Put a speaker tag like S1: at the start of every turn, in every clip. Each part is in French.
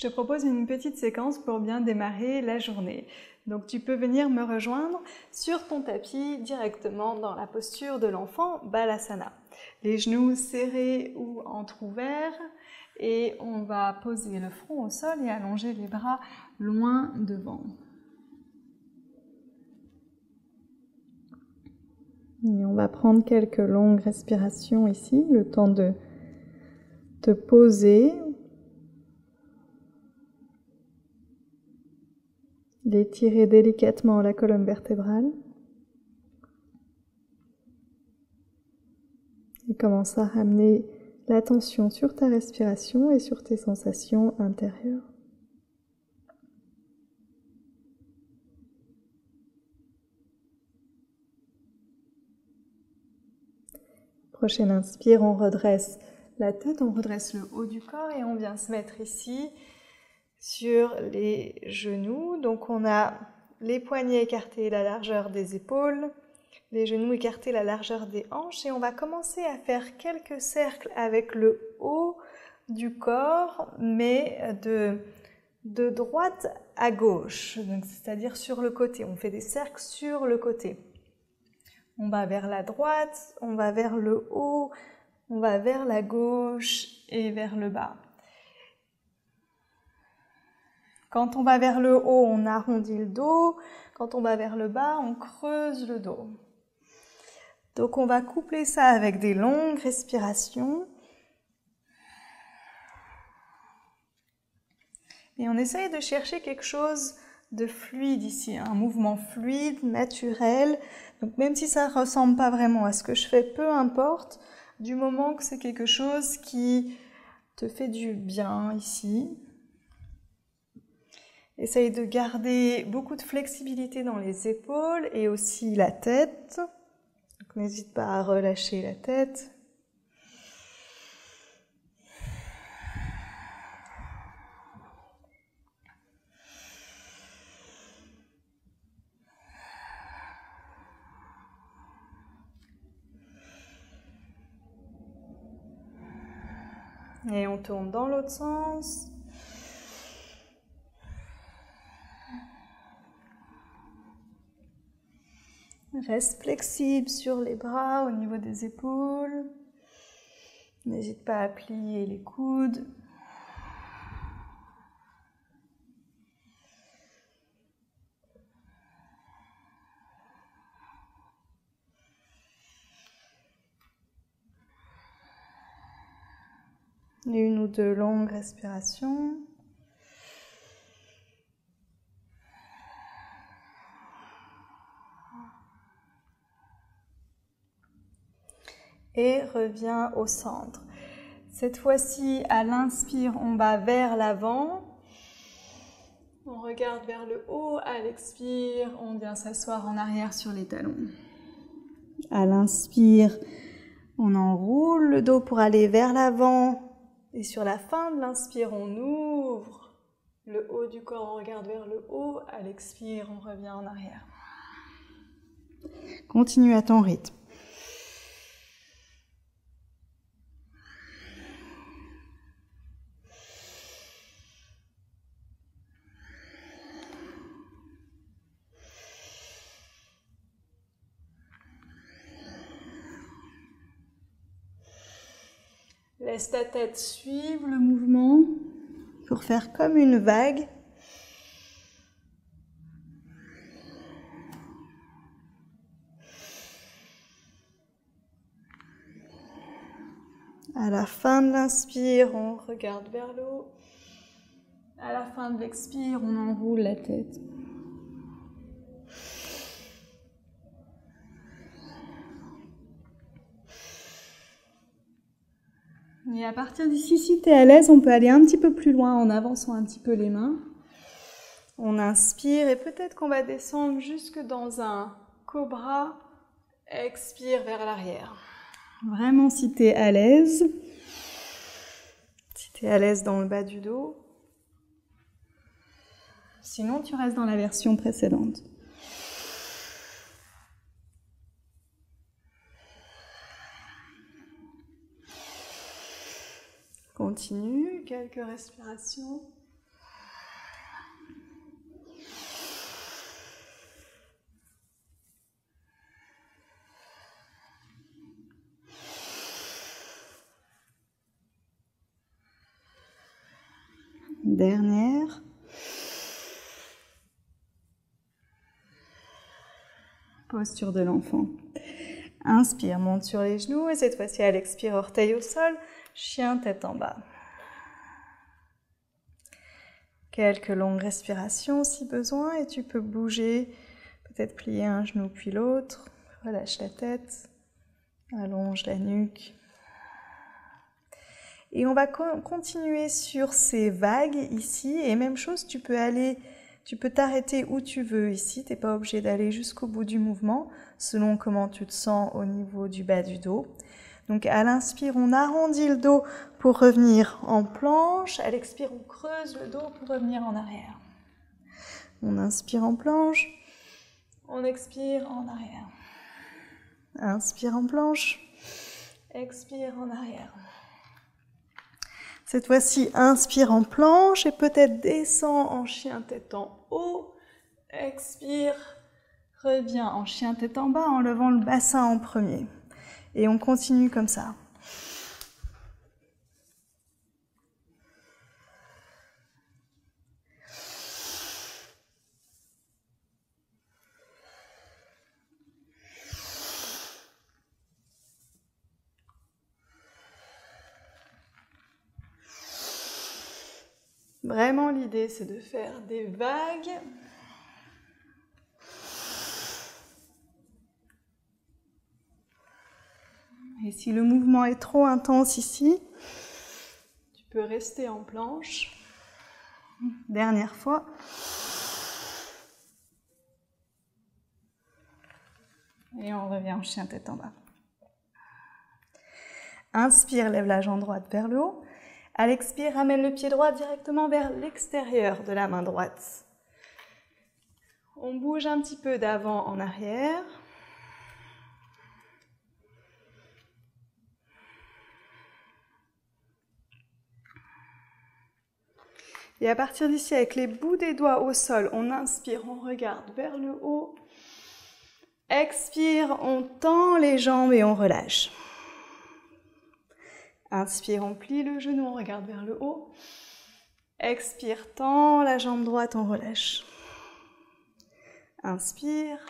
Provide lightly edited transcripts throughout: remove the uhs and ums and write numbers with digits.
S1: je te propose une petite séquence pour bien démarrer la journée. Donc tu peux venir me rejoindre sur ton tapis directement dans la posture de l'enfant Balasana. Les genoux serrés ou entrouverts et on va poser le front au sol et allonger les bras loin devant. Et on va prendre quelques longues respirations ici, le temps de te poser, d'étirer délicatement la colonne vertébrale et commence à ramener l'attention sur ta respiration et sur tes sensations intérieures. Prochaine inspire, on redresse la tête, on redresse le haut du corps et on vient se mettre ici sur les genoux. Donc on a les poignets écartés, la largeur des épaules, les genoux écartés, la largeur des hanches et on va commencer à faire quelques cercles avec le haut du corps, mais de droite à gauche, c'est-à-dire sur le côté. On fait des cercles sur le côté. On va vers la droite, on va vers le haut, on va vers la gauche et vers le bas. Quand on va vers le haut, on arrondit le dos. Quand on va vers le bas, on creuse le dos. Donc on va coupler ça avec des longues respirations. Et on essaye de chercher quelque chose de fluide ici, un mouvement fluide, naturel. Donc même si ça ne ressemble pas vraiment à ce que je fais, peu importe, du moment que c'est quelque chose qui te fait du bien ici. Essaye de garder beaucoup de flexibilité dans les épaules et aussi la tête. Donc n'hésite pas à relâcher la tête. Et on tourne dans l'autre sens. Reste flexible sur les bras au niveau des épaules. N'hésite pas à plier les coudes. Et une ou deux longues respirations. Et reviens au centre. Cette fois-ci, à l'inspire, on va vers l'avant. On regarde vers le haut. À l'expire, on vient s'asseoir en arrière sur les talons. À l'inspire, on enroule le dos pour aller vers l'avant. Et sur la fin de l'inspire, on ouvre le haut du corps, on regarde vers le haut. À l'expire, on revient en arrière. Continue à ton rythme. Laisse ta tête suivre le mouvement pour faire comme une vague. À la fin de l'inspire, on regarde vers le haut. À la fin de l'expire, on enroule la tête. Et à partir d'ici, si tu es à l'aise, on peut aller un petit peu plus loin en avançant un petit peu les mains. On inspire et peut-être qu'on va descendre jusque dans un cobra. Expire vers l'arrière. Vraiment si tu es à l'aise. Si tu es à l'aise dans le bas du dos. Sinon, tu restes dans la version précédente. Continue, quelques respirations. Dernière. Posture de l'enfant. Inspire, monte sur les genoux et cette fois-ci, à l'expire, orteil au sol, chien tête en bas. Quelques longues respirations si besoin et tu peux bouger, peut-être plier un genou puis l'autre. Relâche la tête, allonge la nuque. Et on va continuer sur ces vagues ici. Et même chose, tu peux t'arrêter où tu veux ici. Tu n'es pas obligé d'aller jusqu'au bout du mouvement, selon comment tu te sens au niveau du bas du dos. Donc à l'inspire, on arrondit le dos pour revenir en planche. À l'expire, on creuse le dos pour revenir en arrière. On inspire en planche. On expire en arrière. Inspire en planche. Expire en arrière. Cette fois-ci, inspire en planche et peut-être descend en chien tête en haut. Expire, reviens en chien tête en bas en levant le bassin en premier. Et on continue comme ça. Vraiment, l'idée, c'est de faire des vagues. Et si le mouvement est trop intense ici, tu peux rester en planche. Dernière fois. Et on revient en chien tête en bas. Inspire, lève la jambe droite vers le haut. À l'expire, ramène le pied droit directement vers l'extérieur de la main droite. On bouge un petit peu d'avant en arrière. Et à partir d'ici, avec les bouts des doigts au sol, on inspire, on regarde vers le haut. Expire, on tend les jambes et on relâche. Inspire, on plie le genou, on regarde vers le haut. Expire, tend la jambe droite, on relâche. Inspire.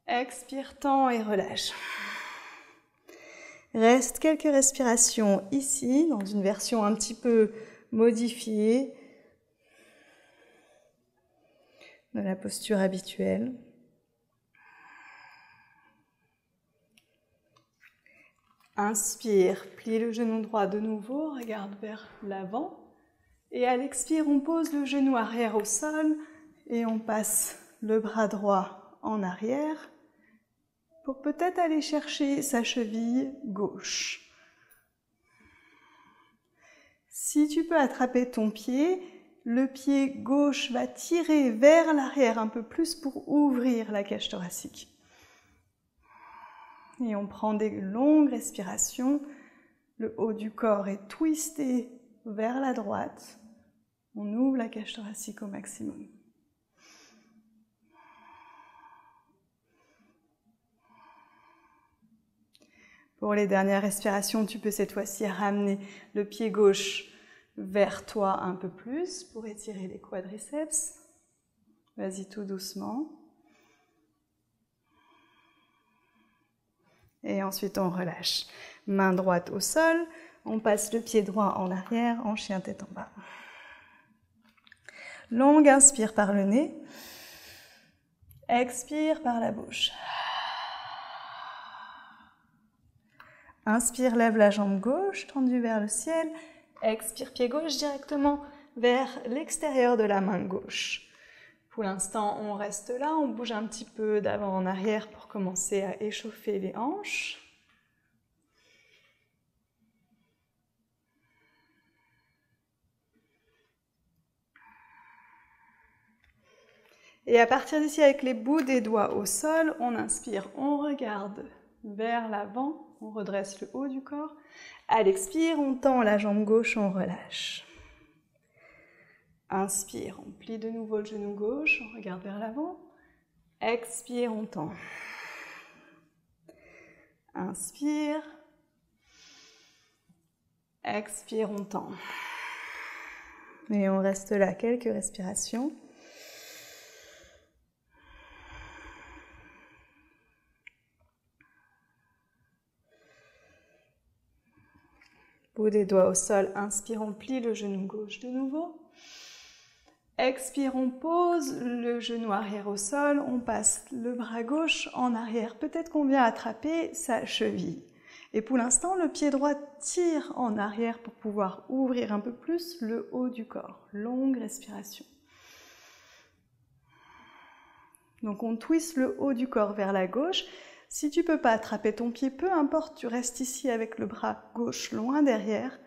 S1: Expire, tend et relâche. Reste quelques respirations ici, dans une version un petit peu modifiée de la posture habituelle. Inspire, plie le genou droit de nouveau, regarde vers l'avant. Et à l'expire, on pose le genou arrière au sol et on passe le bras droit en arrière pour peut-être aller chercher sa cheville gauche. Si tu peux attraper ton pied, le pied gauche va tirer vers l'arrière un peu plus pour ouvrir la cage thoracique. Et on prend des longues respirations. Le haut du corps est twisté vers la droite. On ouvre la cage thoracique au maximum. Pour les dernières respirations, tu peux cette fois-ci ramener le pied gauche vers toi un peu plus pour étirer les quadriceps. Vas-y tout doucement. Et ensuite, on relâche. Main droite au sol. On passe le pied droit en arrière, en chien tête en bas. Longue inspire par le nez. Expire par la bouche. Inspire, lève la jambe gauche, tendue vers le ciel. Expire, pied gauche directement vers l'extérieur de la main gauche. Pour l'instant, on reste là, on bouge un petit peu d'avant en arrière pour commencer à échauffer les hanches. Et à partir d'ici, avec les bouts des doigts au sol, on inspire, on regarde vers l'avant, on redresse le haut du corps. À l'expire, on tend la jambe gauche, on relâche. Inspire, on plie de nouveau le genou gauche, on regarde vers l'avant. Expire, on tend. Inspire. Expire, on tend. Et on reste là quelques respirations. Bout des doigts au sol, inspire, on plie le genou gauche de nouveau. Expire, on pose le genou arrière au sol, on passe le bras gauche en arrière. Peut-être qu'on vient attraper sa cheville. Et pour l'instant, le pied droit tire en arrière pour pouvoir ouvrir un peu plus le haut du corps. Longue respiration. Donc on twiste le haut du corps vers la gauche. Si tu ne peux pas attraper ton pied, peu importe, tu restes ici avec le bras gauche loin derrière,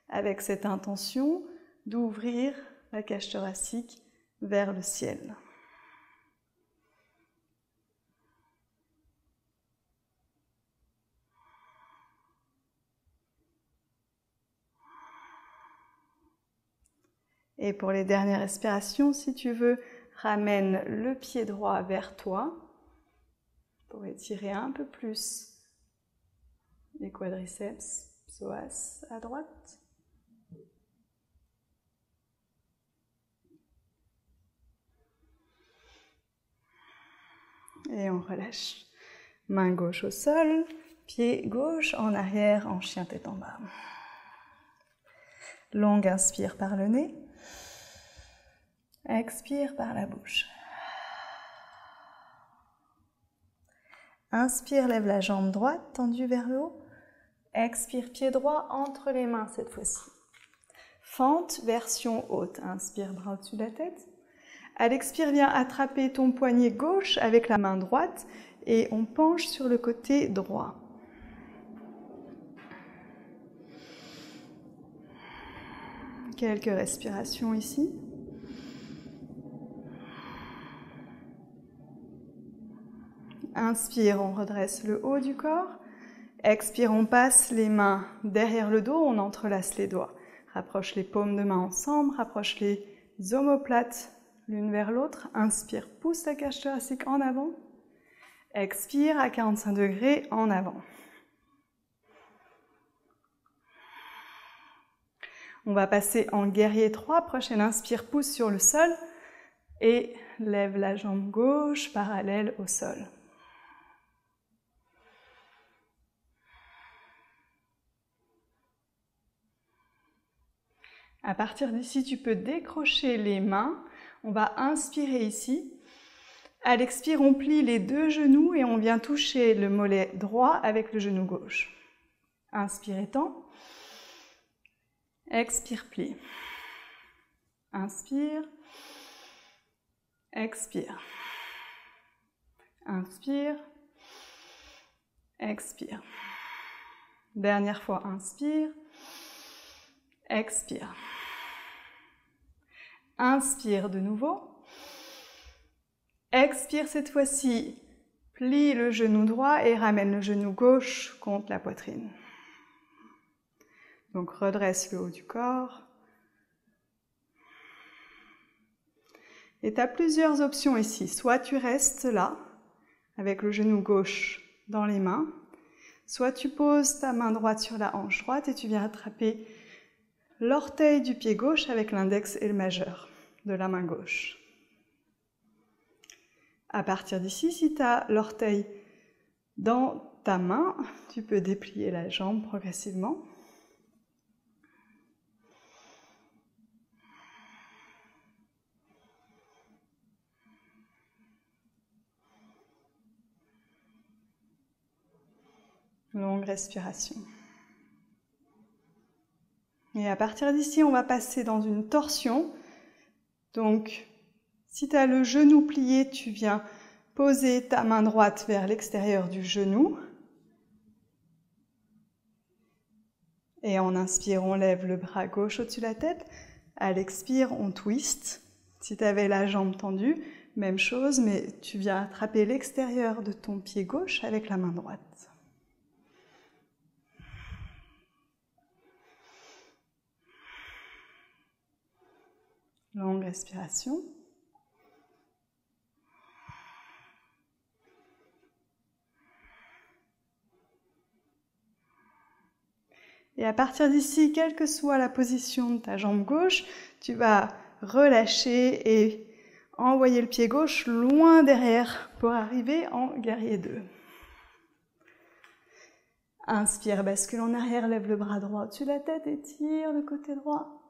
S1: avec cette intention d'ouvrir la cage thoracique vers le ciel. Et pour les dernières respirations, si tu veux, ramène le pied droit vers toi pour étirer un peu plus les quadriceps, psoas à droite. Et on relâche. Main gauche au sol, pied gauche en arrière en chien tête en bas. Longue inspire par le nez. Expire par la bouche. Inspire, lève la jambe droite tendue vers le haut. Expire, pied droit entre les mains cette fois-ci. Fente, version haute. Inspire, bras au-dessus de la tête. À l'expire, viens attraper ton poignet gauche avec la main droite et on penche sur le côté droit. Quelques respirations ici. Inspire, on redresse le haut du corps. Expire, on passe les mains derrière le dos, on entrelace les doigts. Rapproche les paumes de main ensemble, rapproche les omoplates l'une vers l'autre. Inspire, pousse la cage thoracique en avant. Expire à 45 degrés en avant. On va passer en guerrier 3. Prochaine inspire, pousse sur le sol et lève la jambe gauche parallèle au sol. À partir d'ici, tu peux décrocher les mains. On va inspirer ici. À l'expire, on plie les deux genoux et on vient toucher le mollet droit avec le genou gauche. Inspire, étends. Expire, plie. Inspire. Expire. Inspire. Expire. Dernière fois, inspire. Expire. Inspire de nouveau. Expire cette fois-ci. Plie le genou droit et ramène le genou gauche contre la poitrine. Donc redresse le haut du corps. Et tu as plusieurs options ici. Soit tu restes là, avec le genou gauche dans les mains. Soit tu poses ta main droite sur la hanche droite et tu viens attraper l'orteil du pied gauche avec l'index et le majeur de la main gauche. À partir d'ici, si tu as l'orteil dans ta main, tu peux déplier la jambe progressivement. Longue respiration. Et à partir d'ici, on va passer dans une torsion. Donc, si tu as le genou plié, tu viens poser ta main droite vers l'extérieur du genou. Et en inspire, on lève le bras gauche au-dessus de la tête. À l'expire, on twist. Si tu avais la jambe tendue, même chose, mais tu viens attraper l'extérieur de ton pied gauche avec la main droite. Longue respiration. Et à partir d'ici, quelle que soit la position de ta jambe gauche, tu vas relâcher et envoyer le pied gauche loin derrière pour arriver en guerrier 2. Inspire, bascule en arrière, lève le bras droit au-dessus de la tête et tire le côté droit.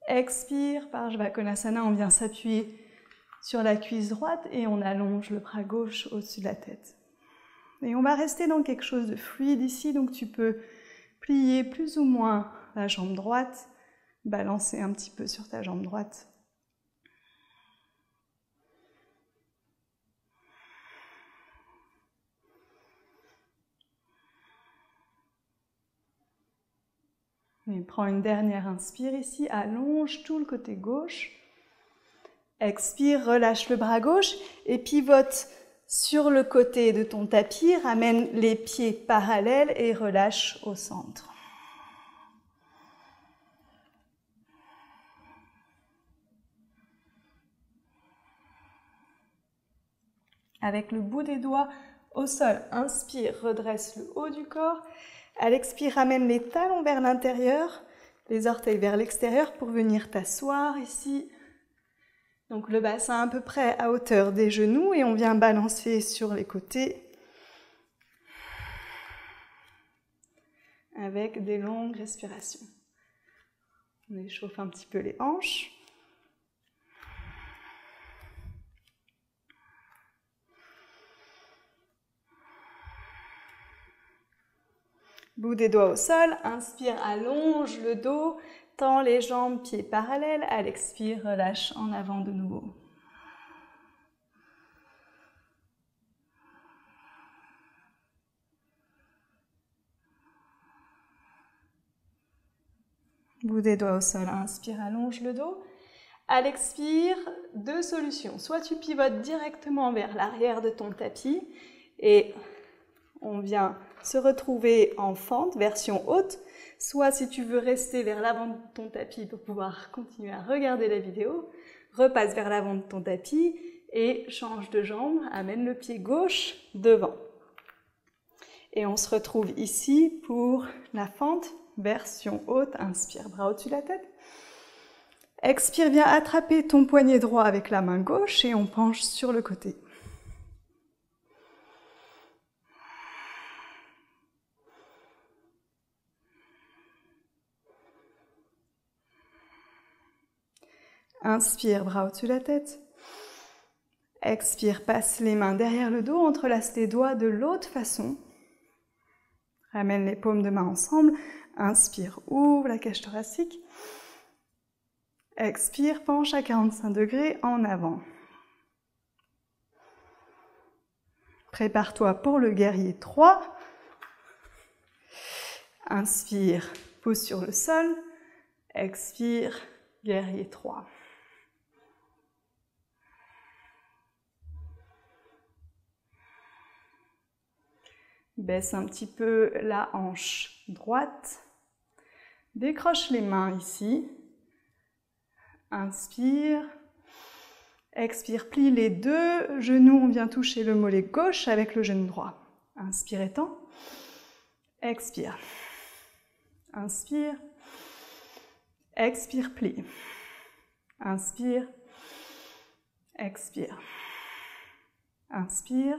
S1: Expire, Parshvakonasana, on vient s'appuyer sur la cuisse droite et on allonge le bras gauche au-dessus de la tête. Et on va rester dans quelque chose de fluide ici, donc tu peux plier plus ou moins la jambe droite, balancer un petit peu sur ta jambe droite. Et prends une dernière inspire ici, allonge tout le côté gauche. Expire, relâche le bras gauche et pivote sur le côté de ton tapis, ramène les pieds parallèles et relâche au centre. Avec le bout des doigts au sol, inspire, redresse le haut du corps. À l'expire, ramène les talons vers l'intérieur, les orteils vers l'extérieur pour venir t'asseoir ici. Donc le bassin à peu près à hauteur des genoux et on vient balancer sur les côtés avec des longues respirations. On échauffe un petit peu les hanches. Bout des doigts au sol, inspire, allonge le dos, tends les jambes, pieds parallèles, à l'expire, relâche en avant de nouveau. Bout des doigts au sol, inspire, allonge le dos. À l'expire, deux solutions. Soit tu pivotes directement vers l'arrière de ton tapis et on vient se retrouver en fente, version haute. Soit si tu veux rester vers l'avant de ton tapis pour pouvoir continuer à regarder la vidéo, repasse vers l'avant de ton tapis et change de jambe, amène le pied gauche devant. Et on se retrouve ici pour la fente, version haute. Inspire, bras au-dessus de la tête. Expire, viens attraper ton poignet droit avec la main gauche et on penche sur le côté. Inspire, bras au-dessus de la tête. Expire, passe les mains derrière le dos, entrelace les doigts de l'autre façon. Ramène les paumes de main ensemble. Inspire, ouvre la cage thoracique. Expire, penche à 45 degrés en avant. Prépare-toi pour le guerrier 3. Inspire, pousse sur le sol. Expire, guerrier 3. Baisse un petit peu la hanche droite. Décroche les mains ici. Inspire. Expire, plie les deux genoux. On vient toucher le mollet gauche avec le genou droit. Inspire, étends. Expire. Inspire. Expire, plie. Inspire. Expire. Inspire.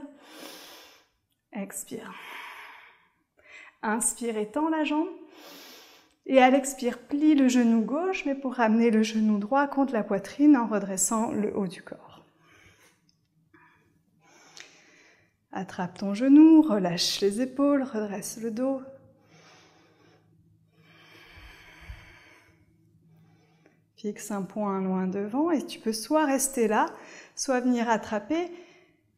S1: Expire. Inspire, étends la jambe. Et à l'expire, plie le genou gauche, mais pour ramener le genou droit contre la poitrine en redressant le haut du corps. Attrape ton genou, relâche les épaules, redresse le dos. Fixe un point loin devant et tu peux soit rester là, soit venir attraper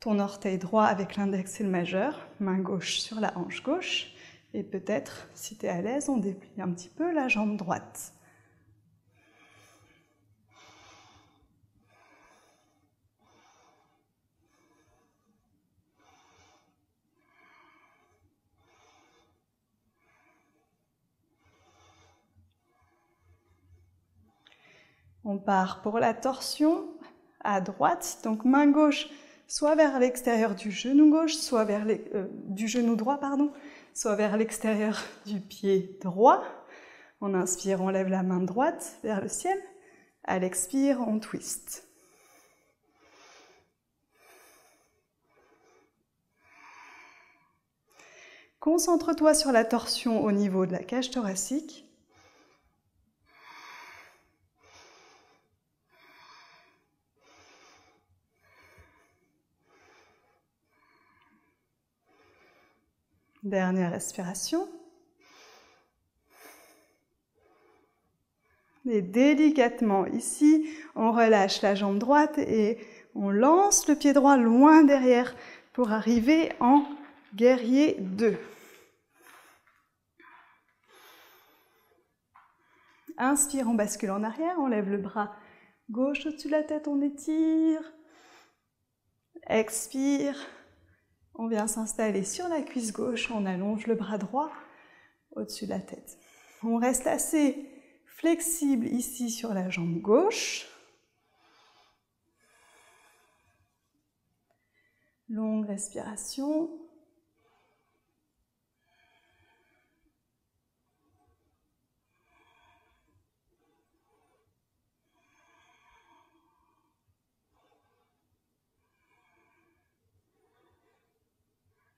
S1: ton orteil droit avec l'index et le majeur, main gauche sur la hanche gauche. Et peut-être, si tu es à l'aise, on déplie un petit peu la jambe droite. On part pour la torsion à droite, donc main gauche soit vers l'extérieur du genou gauche, soit vers du genou droit, pardon, soit vers l'extérieur du pied droit. On inspire, on lève la main droite vers le ciel. À l'expire, on twist. Concentre-toi sur la torsion au niveau de la cage thoracique. Dernière respiration. Et délicatement, ici, on relâche la jambe droite et on lance le pied droit loin derrière pour arriver en guerrier 2. Inspire, on bascule en arrière, on lève le bras gauche au-dessus de la tête, on étire. Expire. On vient s'installer sur la cuisse gauche, on allonge le bras droit au-dessus de la tête. On reste assez flexible ici sur la jambe gauche. Longue respiration.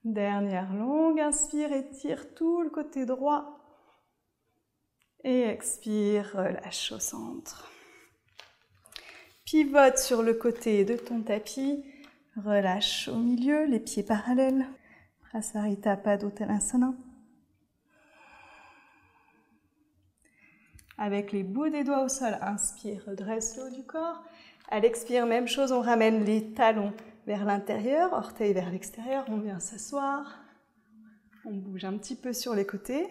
S1: Dernière longue, inspire, étire tout le côté droit. Et expire, relâche au centre. Pivote sur le côté de ton tapis, relâche au milieu, les pieds parallèles. Prasarita Padottanasana. Avec les bouts des doigts au sol, inspire, redresse le haut du corps. À l'expire, même chose, on ramène les talons vers l'intérieur, orteils vers l'extérieur, on vient s'asseoir. On bouge un petit peu sur les côtés.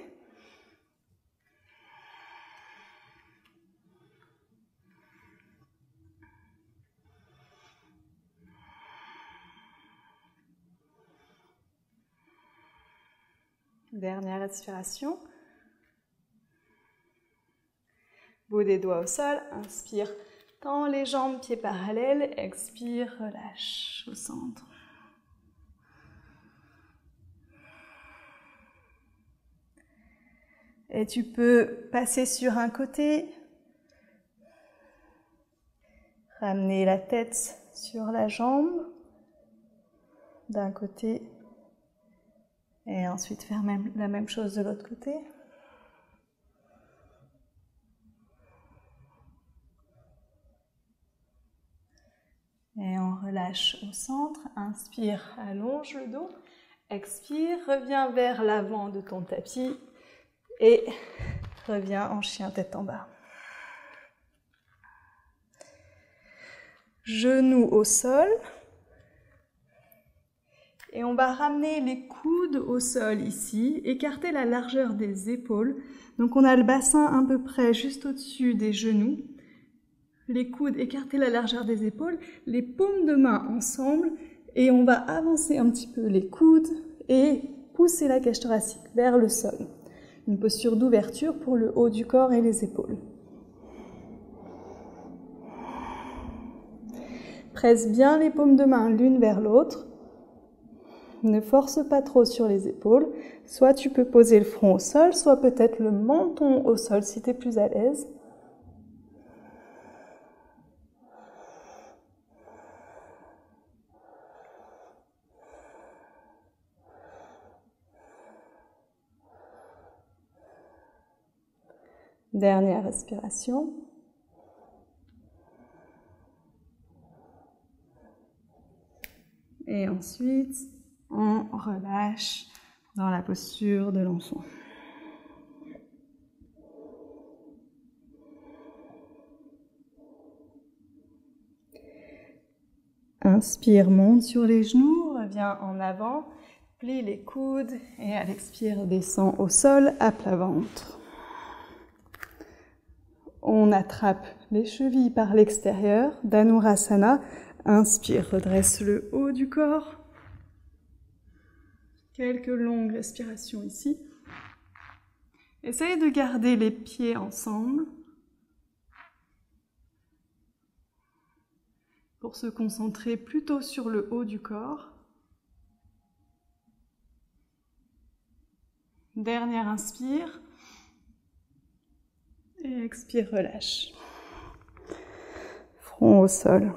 S1: Dernière respiration. Bout des doigts au sol, inspire, tends les jambes, pieds parallèles, expire, relâche au centre. Et tu peux passer sur un côté, ramener la tête sur la jambe d'un côté et ensuite faire la même chose de l'autre côté. Et on relâche au centre, inspire, allonge le dos, expire, reviens vers l'avant de ton tapis et reviens en chien tête en bas. Genoux au sol. Et on va ramener les coudes au sol ici, écarter la largeur des épaules. Donc on a le bassin à peu près juste au-dessus des genoux. Les coudes, écarter la largeur des épaules, les paumes de main ensemble et on va avancer un petit peu les coudes et pousser la cage thoracique vers le sol. Une posture d'ouverture pour le haut du corps et les épaules. Presse bien les paumes de main l'une vers l'autre. Ne force pas trop sur les épaules. Soit tu peux poser le front au sol, soit peut-être le menton au sol si tu es plus à l'aise. Dernière respiration. Et ensuite, on relâche dans la posture de l'enfant. Inspire, monte sur les genoux, reviens en avant, plie les coudes et à l'expire, descend au sol à plat ventre. On attrape les chevilles par l'extérieur, Dhanurasana. Inspire, redresse le haut du corps. Quelques longues respirations ici. Essaye de garder les pieds ensemble pour se concentrer plutôt sur le haut du corps. Dernière inspire. Et expire, relâche. Front au sol.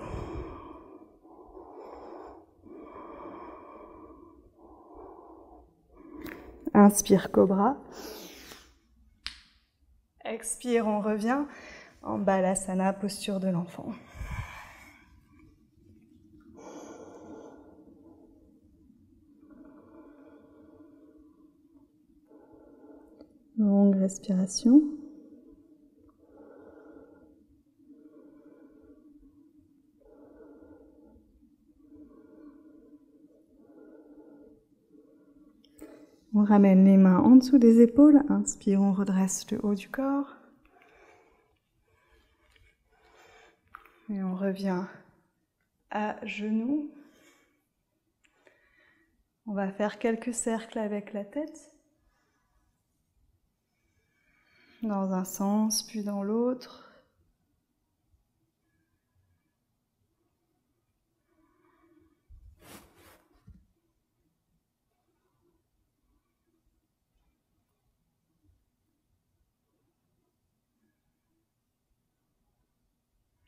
S1: Inspire, cobra. Expire, on revient en balasana, posture de l'enfant. Longue respiration. On ramène les mains en dessous des épaules. Inspire, on redresse le haut du corps. Et on revient à genoux. On va faire quelques cercles avec la tête. Dans un sens, puis dans l'autre.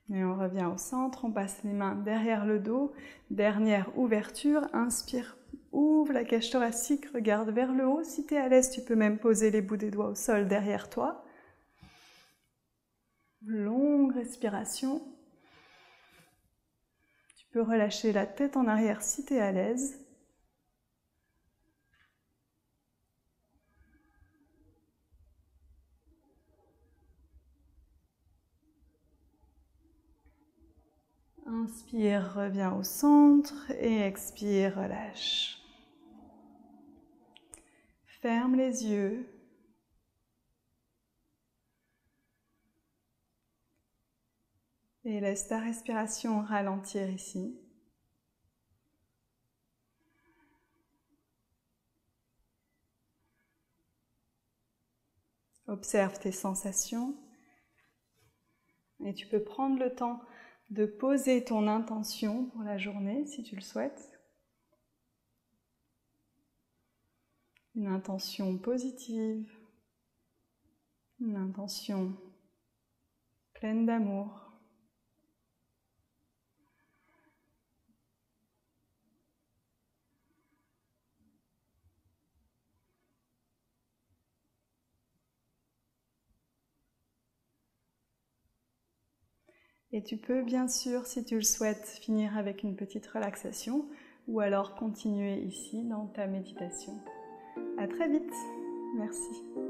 S1: Et on revient au centre, on passe les mains derrière le dos. Dernière ouverture, inspire, ouvre la cage thoracique, regarde vers le haut. Si tu es à l'aise, tu peux même poser les bouts des doigts au sol derrière toi. Longue respiration. Tu peux relâcher la tête en arrière si tu es à l'aise. Inspire, reviens au centre et expire, relâche. Ferme les yeux. Et laisse ta respiration ralentir ici. Observe tes sensations. Et tu peux prendre le temps de poser ton intention pour la journée, si tu le souhaites. Une intention positive, une intention pleine d'amour. Et tu peux bien sûr, si tu le souhaites, finir avec une petite relaxation ou alors continuer ici dans ta méditation. À très vite. Merci.